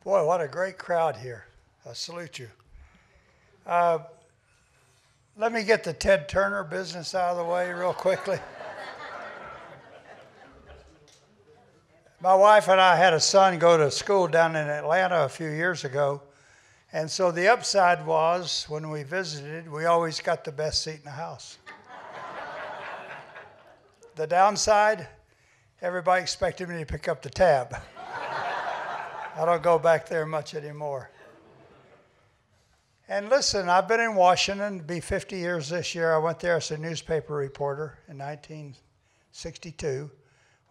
Boy, what a great crowd here. I salute you. Let me get the Ted Turner business out of the way real quickly. My wife and I had a son go to school down in Atlanta a few years ago. And so the upside was, when we visited, we always got the best seat in the house. The downside, everybody expected me to pick up the tab. I don't go back there much anymore. And listen, I've been in Washington, it'll be 50 years this year. I went there as a newspaper reporter in 1962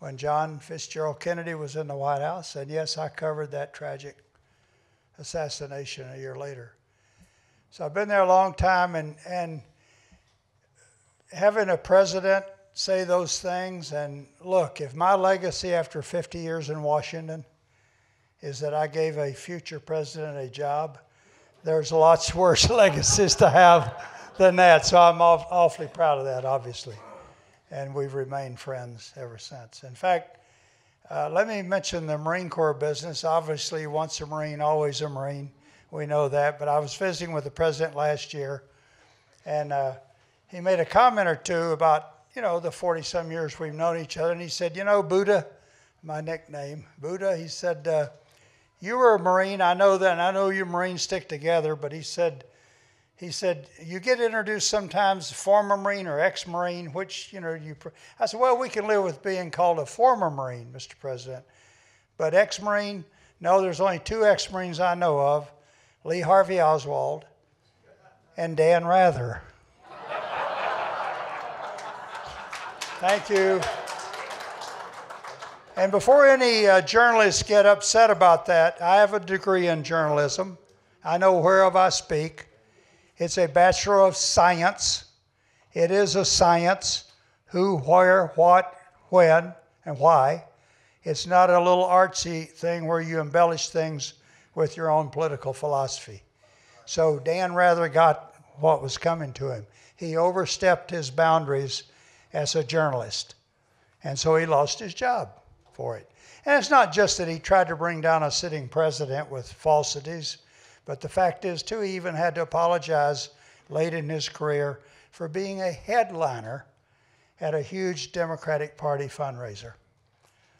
when John Fitzgerald Kennedy was in the White House. And yes, I covered that tragic assassination a year later. So I've been there a long time, and having a president say those things, and look, if my legacy after 50 years in Washington is that I gave a future president a job, there's lots worse legacies to have than that. So I'm awfully proud of that, obviously. And we've remained friends ever since. In fact, let me mention the Marine Corps business. Obviously, once a Marine, always a Marine. We know that. But I was visiting with the president last year, and he made a comment or two about, the 40-some years we've known each other. And he said, Buddha, my nickname, Buddha, he said, you were a Marine. I know that, and I know you Marines stick together. But he said, you get introduced sometimes former Marine or ex-Marine, which, I said, well, we can live with being called a former Marine, Mr. President. But ex-Marine, no, there's only two ex-Marines I know of, Lee Harvey Oswald and Dan Rather. Thank you. And before any journalists get upset about that, I have a degree in journalism. I know whereof I speak. It's a Bachelor of Science. It is a science. Who, where, what, when, and why. It's not a little artsy thing where you embellish things with your own political philosophy. So Dan Rather got what was coming to him. He overstepped his boundaries as a journalist. And so he lost his job for it. And it's not just that he tried to bring down a sitting president with falsities, but the fact is, too, he even had to apologize late in his career for being a headliner at a huge Democratic Party fundraiser.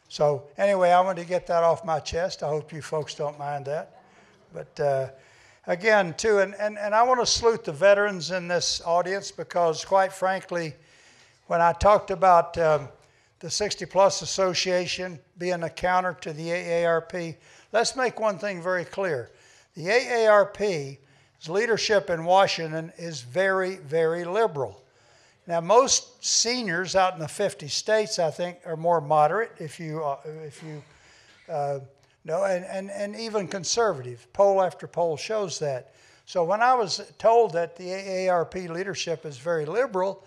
So anyway, I wanted to get that off my chest. I hope you folks don't mind that. But again, too, and I want to salute the veterans in this audience because, quite frankly, when I talked about the 60 Plus Association being a counter to the AARP, let's make one thing very clear. The AARP's leadership in Washington is very, very liberal. Now, most seniors out in the 50 states, I think, are more moderate, if you know, and even conservative. Poll after poll shows that. So when I was told that the AARP leadership is very liberal,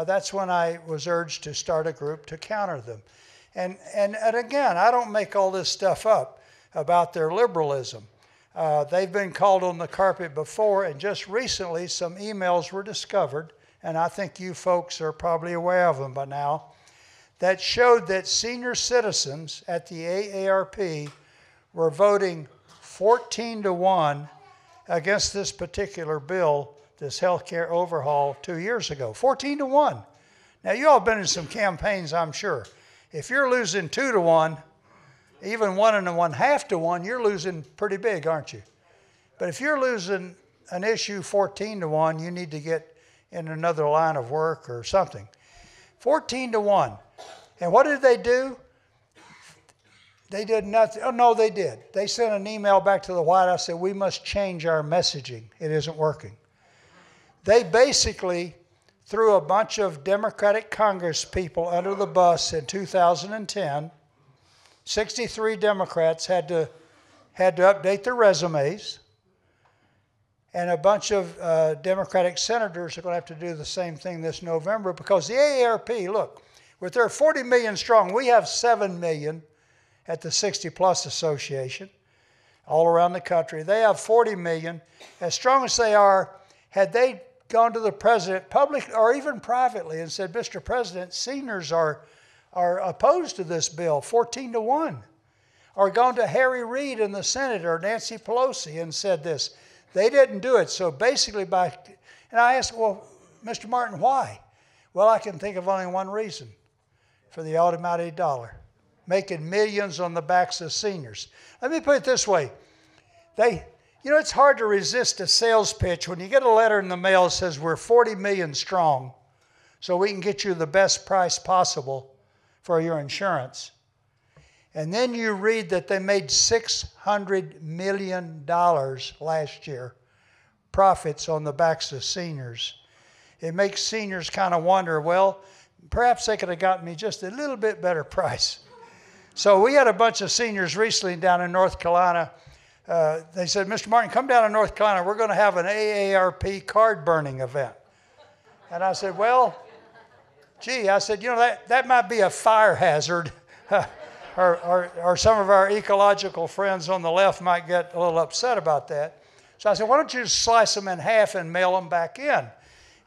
that's when I was urged to start a group to counter them. And again, I don't make all this stuff up about their liberalism. They've been called on the carpet before, and just recently some emails were discovered, and I think you folks are probably aware of them by now, that showed that senior citizens at the AARP were voting 14-1 against this particular bill, this health care overhaul 2 years ago. 14-1. Now, you all been in some campaigns, I'm sure. If you're losing 2-1, even 1 1/2 to 1, you're losing pretty big, aren't you? But if you're losing an issue 14-1, you need to get in another line of work or something. 14-1. And what did they do? They did nothing. Oh, no, they did. They sent an email back to the White House and said, we must change our messaging. It isn't working. They basically threw a bunch of Democratic Congress people under the bus in 2010. 63 Democrats had to update their resumes, and a bunch of Democratic senators are going to have to do the same thing this November because the AARP, look, with their 40 million strong, we have 7 million at the 60 Plus Association all around the country. They have 40 million. As strong as they are, had they gone to the president, public or even privately, and said, Mr. President, seniors are opposed to this bill, 14-1. or gone to Harry Reid in the Senate or Nancy Pelosi and said this. They didn't do it. So basically and I asked, well, Mr. Martin, why? Well, I can think of only one reason: for the almighty dollar, making millions on the backs of seniors. Let me put it this way. It's hard to resist a sales pitch when you get a letter in the mail that says we're 40 million strong, so we can get you the best price possible for your insurance. And then you read that they made $600 million last year, profits on the backs of seniors. It makes seniors kind of wonder, well, perhaps they could have gotten me just a little bit better price. So we had a bunch of seniors recently down in North Carolina. They said, Mr. Martin, come down to North Carolina. We're going to have an AARP card burning event. And I said, well, gee, I said, that might be a fire hazard. or some of our ecological friends on the left might get a little upset about that. So I said, why don't you just slice them in half and mail them back in?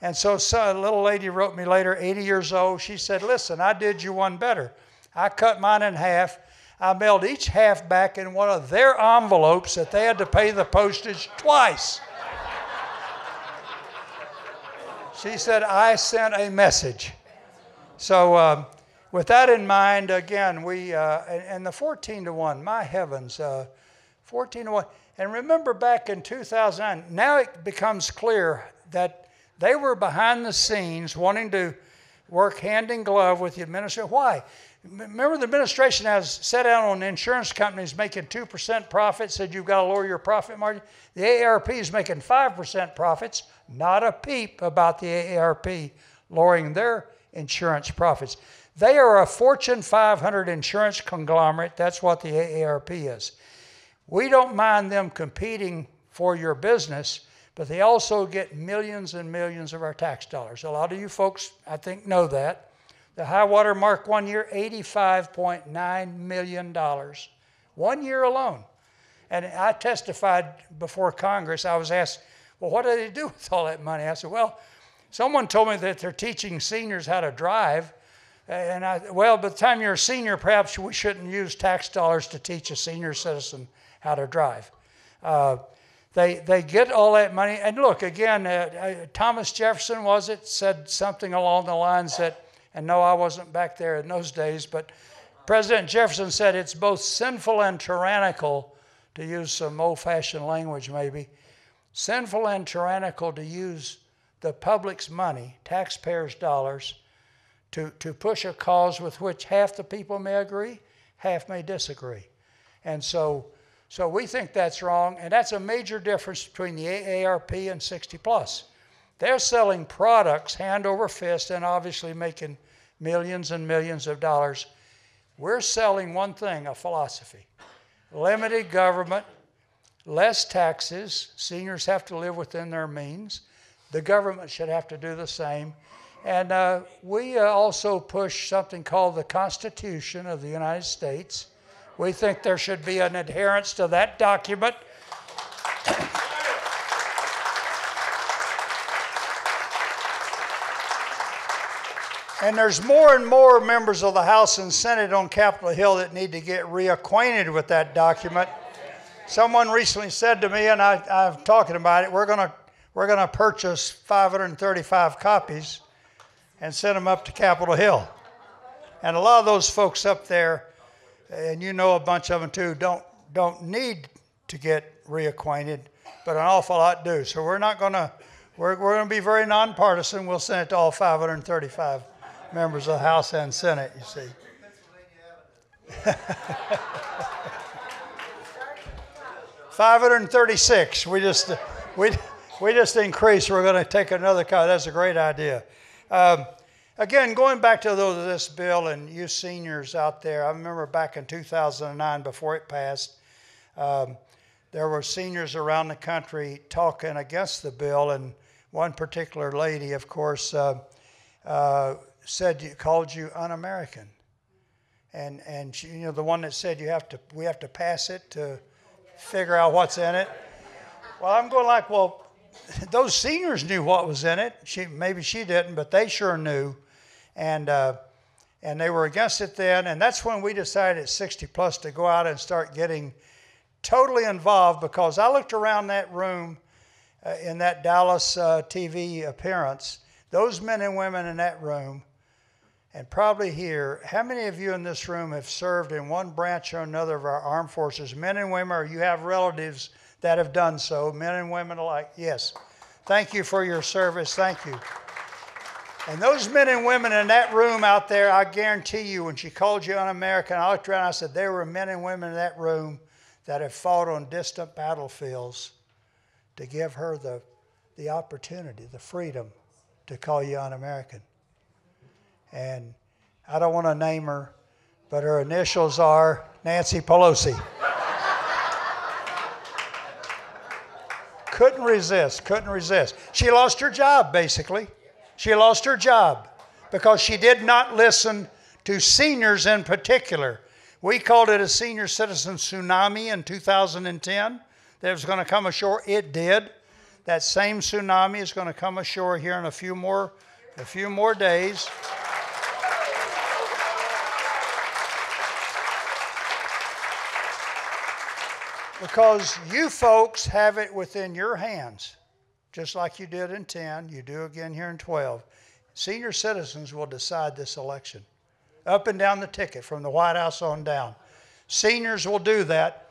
And so a little lady wrote me later, 80 years old. She said, listen, I did you one better. I cut mine in half. I mailed each half back in one of their envelopes that they had to pay the postage twice. She said, I sent a message. So with that in mind, again, and the 14-1, my heavens, 14-1. And remember back in 2009, now it becomes clear that they were behind the scenes wanting to work hand in glove with the administration. Why? Remember, the administration has set out on insurance companies making 2% profit, said you've got to lower your profit margin. The AARP is making 5% profits, not a peep about the AARP lowering their insurance profits. They are a Fortune 500 insurance conglomerate. That's what the AARP is. We don't mind them competing for your business, but they also get millions and millions of our tax dollars. A lot of you folks, I think, know that. The high water mark one year, $85.9 million. 1 year alone. And I testified before Congress. I was asked, well, what do they do with all that money? I said, well, someone told me that they're teaching seniors how to drive. Well, by the time you're a senior, perhaps we shouldn't use tax dollars to teach a senior citizen how to drive. They get all that money. And look, again, Thomas Jefferson, said something along the lines that, and no, I wasn't back there in those days, but President Jefferson said it's both sinful and tyrannical, to use some old-fashioned language maybe, sinful and tyrannical to use the public's money, taxpayers' dollars, to push a cause with which half the people may agree, half may disagree. And so we think that's wrong, and that's a major difference between the AARP and 60 Plus. They're selling products hand over fist and obviously making millions and millions of dollars. We're selling one thing, a philosophy. Limited government, less taxes. Seniors have to live within their means. The government should have to do the same. And we also push something called the Constitution of the United States. We think there should be an adherence to that document. And there's more and more members of the House and Senate on Capitol Hill that need to get reacquainted with that document. Someone recently said to me, and I'm talking about it, we're going to purchase 535 copies and send them up to Capitol Hill. And a lot of those folks up there, and you know a bunch of them too, don't need to get reacquainted, but an awful lot do. So we're going to be very nonpartisan. We'll send it to all 535 members of the House and Senate, you see. 536. We just increased. We're going to take another copy. That's a great idea. Again, going back to this bill and you seniors out there, I remember back in 2009 before it passed, there were seniors around the country talking against the bill, and one particular lady, of course, called you un-American, and she, the one that said we have to pass it to figure out what's in it. Well, I'm going like, well, those seniors knew what was in it. Maybe she didn't, but they sure knew. And and they were against it then. And that's when we decided at 60 plus to go out and start getting totally involved, because I looked around that room in that Dallas TV appearance, those men and women in that room, and probably here, how many of you in this room have served in one branch or another of our armed forces, men and women, or you have relatives that have done so, men and women alike? Yes. Thank you for your service. Thank you. And those men and women in that room out there, I guarantee you, when she called you un-American, I looked around and I said, there were men and women in that room that have fought on distant battlefields to give her the opportunity, the freedom to call you un-American. And I don't want to name her, but her initials are Nancy Pelosi. Couldn't resist. She lost her job, basically. She lost her job because she did not listen to seniors in particular. We called it a senior citizen tsunami in 2010 that was going to come ashore. It did. That same tsunami is going to come ashore here in a few more days. Because you folks have it within your hands, just like you did in 10, you do again here in 12. Senior citizens will decide this election, up and down the ticket, from the White House on down. Seniors will do that.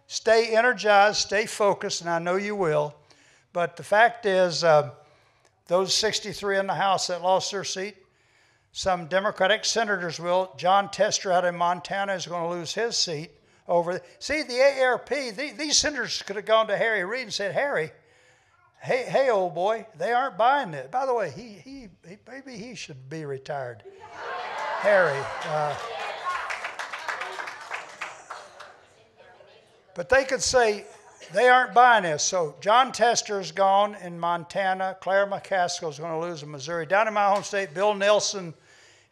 Stay energized, stay focused, and I know you will. But the fact is, those 63 in the House that lost their seat, some Democratic senators will. John Tester out in Montana is going to lose his seat. See, the AARP, these senators could have gone to Harry Reid and said, Harry, hey, old boy, they aren't buying it. By the way, maybe he should be retired. Harry. But they could say, they aren't buying this. So John Tester's gone in Montana. Claire McCaskill's going to lose in Missouri. Down in my home state, Bill Nelson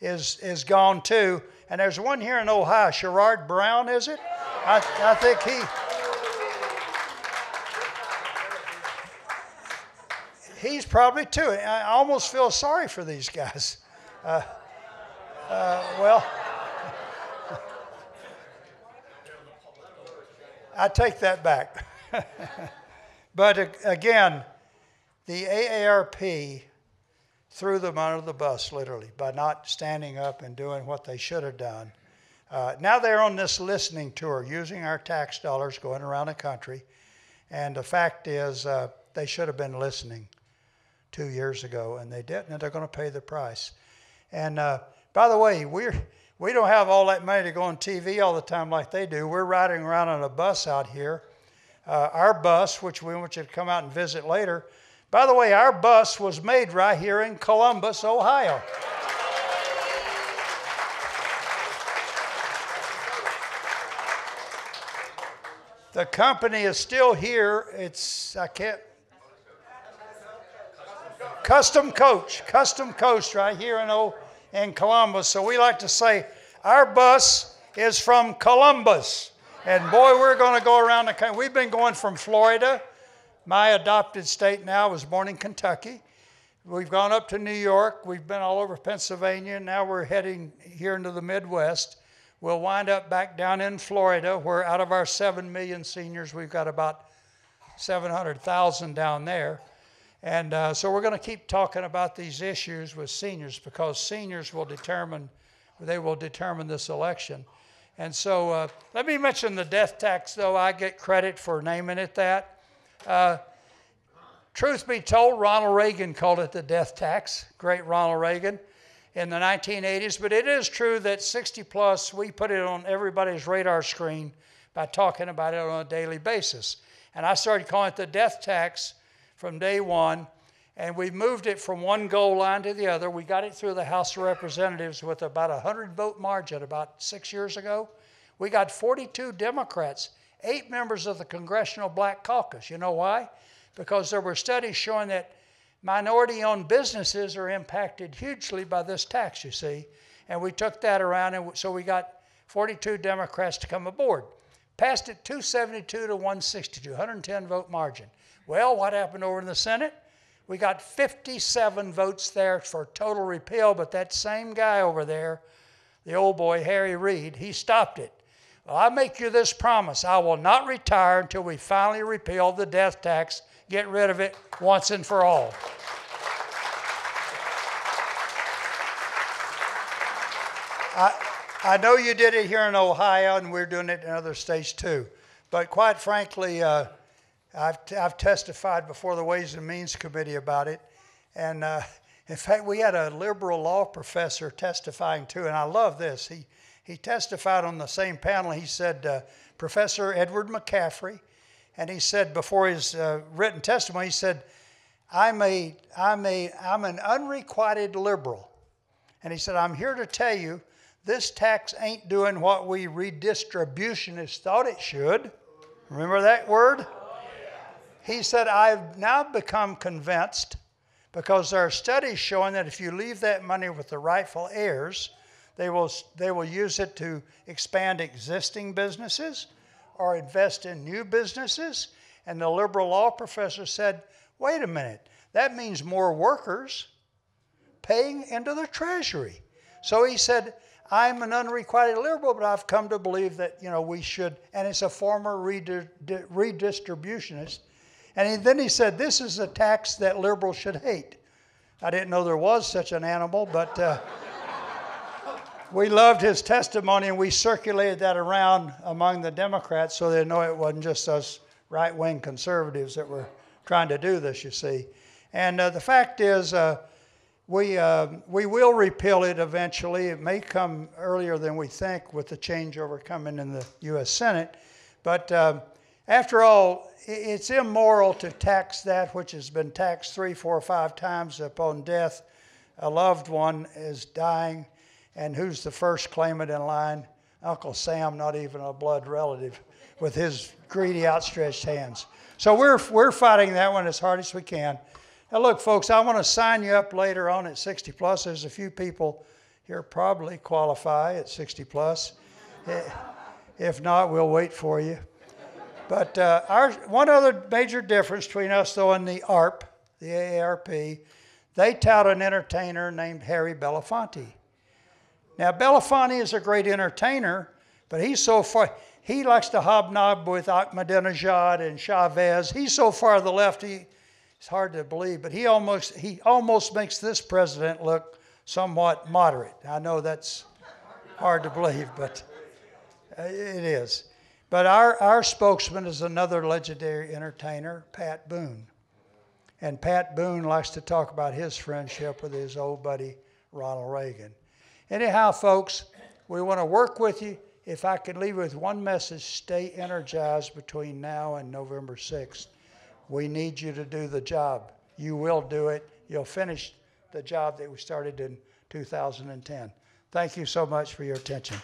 is gone too. And there's one here in Ohio, Sherrod Brown, is it? I think he's probably too. I almost feel sorry for these guys. Well, I take that back. But again, the AARP threw them under the bus, literally, by not standing up and doing what they should have done. Now they're on this listening tour, using our tax dollars, going around the country. And the fact is, they should have been listening 2 years ago, and they didn't, and they're going to pay the price. And by the way, we don't have all that money to go on TV all the time like they do. We're riding around on a bus out here. Our bus, which we want you to come out and visit later. By the way, our bus was made right here in Columbus, Ohio. The company is still here. Custom Coach right here in Columbus. So we like to say our bus is from Columbus. And boy, we're going to go around the country. We've been going from Florida. My adopted state now, was born in Kentucky. We've gone up to New York. We've been all over Pennsylvania. Now we're heading here into the Midwest. We'll wind up back down in Florida, where out of our 7 million seniors, we've got about 700,000 down there. And so we're going to keep talking about these issues with seniors, because seniors will determine this election. And so let me mention the death tax, though. I get credit for naming it that. Truth be told, Ronald Reagan called it the death tax. Great Ronald Reagan in the 1980s. But it is true that 60 plus, we put it on everybody's radar screen by talking about it on a daily basis. And I started calling it the death tax from day one. And we moved it from one goal line to the other. We got it through the House of Representatives with about a 100-vote margin about 6 years ago. We got 42 Democrats, 8 members of the Congressional Black Caucus. You know why? Because there were studies showing that minority-owned businesses are impacted hugely by this tax, you see. And we took that around, and so we got 42 Democrats to come aboard. Passed it 272 to 162, 110-vote margin. Well, what happened over in the Senate? We got 57 votes there for total repeal, but that same guy over there the old boy, Harry Reid, he stopped it. Well, I make you this promise. I will not retire until we finally repeal the death tax, get rid of it once and for all. I know you did it here in Ohio, and we're doing it in other states too. But quite frankly, I've testified before the Ways and Means Committee about it. And in fact, we had a liberal law professor testifying too, and I love this. He testified on the same panel. He said, Professor Edward McCaffrey, and he said before his written testimony, he said, I'm an unrequited liberal. And he said, I'm here to tell you, this tax ain't doing what we redistributionists thought it should. Remember that word? He said, I've now become convinced, because there are studies showing that if you leave that money with the rightful heirs, they will use it to expand existing businesses or invest in new businesses. And the liberal law professor said, wait a minute, that means more workers paying into the treasury. So he said, I'm an unrequited liberal, but I've come to believe that, we should, and it's a former redistributionist. And then he said, this is a tax that liberals should hate. I didn't know there was such an animal, but we loved his testimony, and we circulated that around among the Democrats so they know it wasn't just us right-wing conservatives that were trying to do this, you see. And the fact is, we will repeal it eventually. It may come earlier than we think with the changeover coming in the U.S. Senate. But after all, it's immoral to tax that which has been taxed 3, 4, 5 times upon death. A loved one is dying, and who's the first claimant in line? Uncle Sam, not even a blood relative, with his greedy outstretched hands. So we're fighting that one as hard as we can. Now look, folks, I want to sign you up later on at 60 plus. There's a few people here probably qualify at 60 plus. If not, we'll wait for you. But one other major difference between us, though, and the ARP, the AARP, they tout an entertainer named Harry Belafonte. Now, Belafonte is a great entertainer, but he's so far, he likes to hobnob with Ahmadinejad and Chavez. He's so far to the left, it's hard to believe, but he almost makes this president look somewhat moderate. I know that's hard to believe, but it is. But our spokesman is another legendary entertainer, Pat Boone. And Pat Boone likes to talk about his friendship with his old buddy, Ronald Reagan. Anyhow, folks, we want to work with you. If I could leave with one message, stay energized between now and November 6th. We need you to do the job. You will do it. You'll finish the job that we started in 2010. Thank you so much for your attention.